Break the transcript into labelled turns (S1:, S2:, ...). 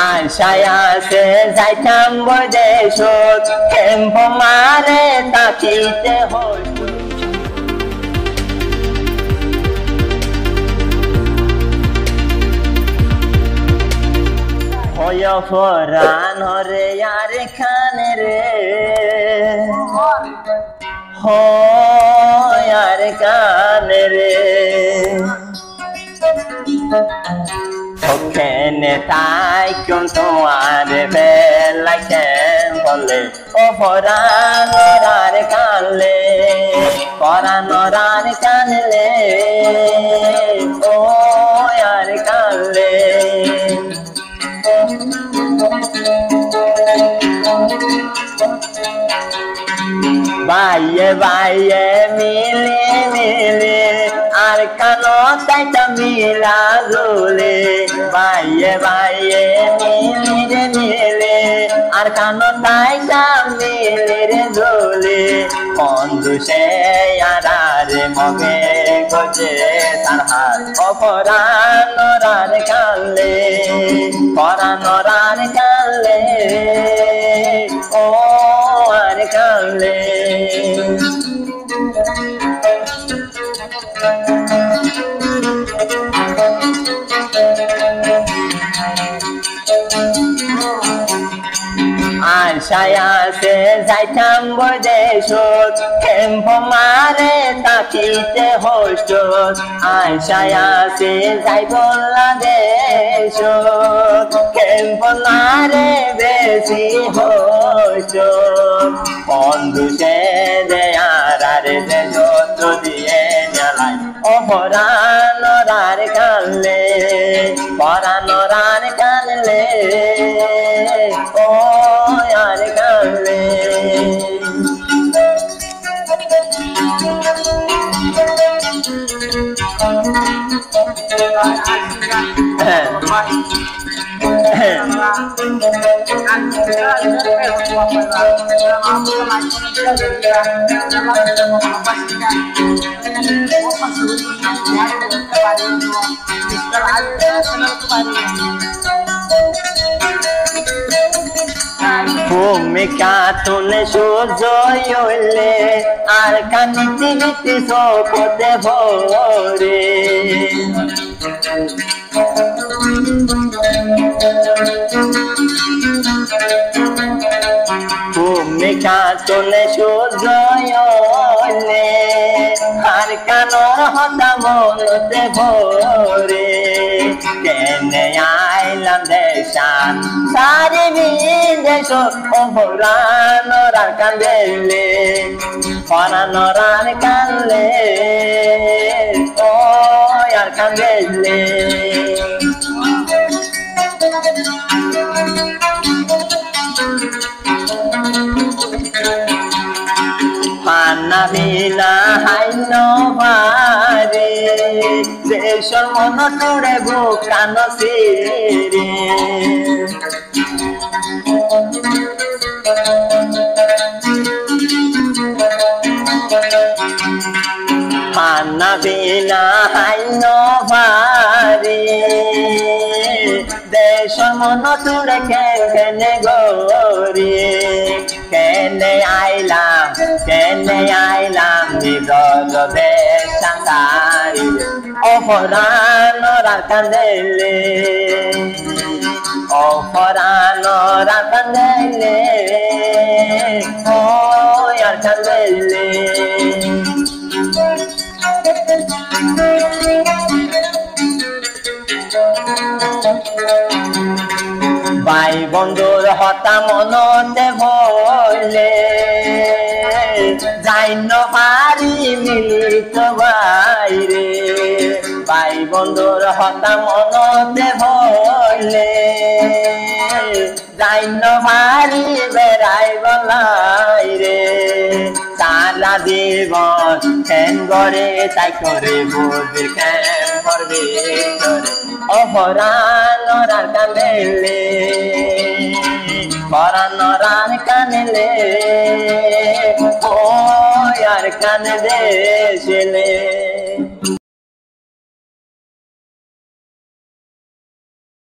S1: আশায় আছে যাইতাম বৈদেশত কেম্প মারে তাকিতে হল হয় ফরান হরে আর খানে রে হয় আর কানে রে ওখানে তাই কোন তোমার বেলাইছেন বলে ও ফরানোর আর কানলে ফরানোর আর কানলে ও আর কানলে বাইয়ে বাইয়ে মিলে মিলে আর কানো তাইটা মিলা জোলে বাইয়ে বাইয়ে মিলে মিলে আর কানো তাইটা মিলে রে জোলে বন্ধুসে আরে মগে গজে তার হাত অপরানোর আর কানলে পরানোর আর কানলে ও আর কানলে আশায় আছে যাইতাম বৈদেশত কেম্প মারে তাকিতে হইত আশায় আছে যাই বাংলাদেশত কেম্প মারে বেশি হইত বন্ধুসে যে আরে যে যত দিয়ে জ্বালাই অপরানোর আর কানলে পরানোর আর কানলে ও আর কানলে ভূমিকা তুলে সূর্য হইলে আর কান্দিতে নিতে চোখতে ভরে ভূমিকা তুলে সূর্য হইলে আর কানোর হতা মনতে ভরে কেনে আইলাম দেশান সারি বিদেশ অপরানোর আর কান্দলে পরানোর আর কান্দলে ও আর কান্দলে পান্না বিনা হাইন পারে দেশর মন তোরে বুকানো সিরে পান্না বিনা হাইন পারে দেশর মন তোরে কেনে গরি কেনে আইলাম নিজ দেশাঙ্গারি অপরানোর আর কান্দলে অপরানোর আর কান্দলে ও আর কান্দলে ভাই বন্ধুর হতা মনতে ভইলে যাইন পারি মিলিত বাইরে ভাই বন্ধুর হতা মনতে ভইলে যাইন পারি বেড়াই বলাই রে সারা জীবন কেন গড়ে তাই করে বুঝি কেন করবে অপরানোর আর কান্দলে পরানোর আর কানলে ও আর কান্দলে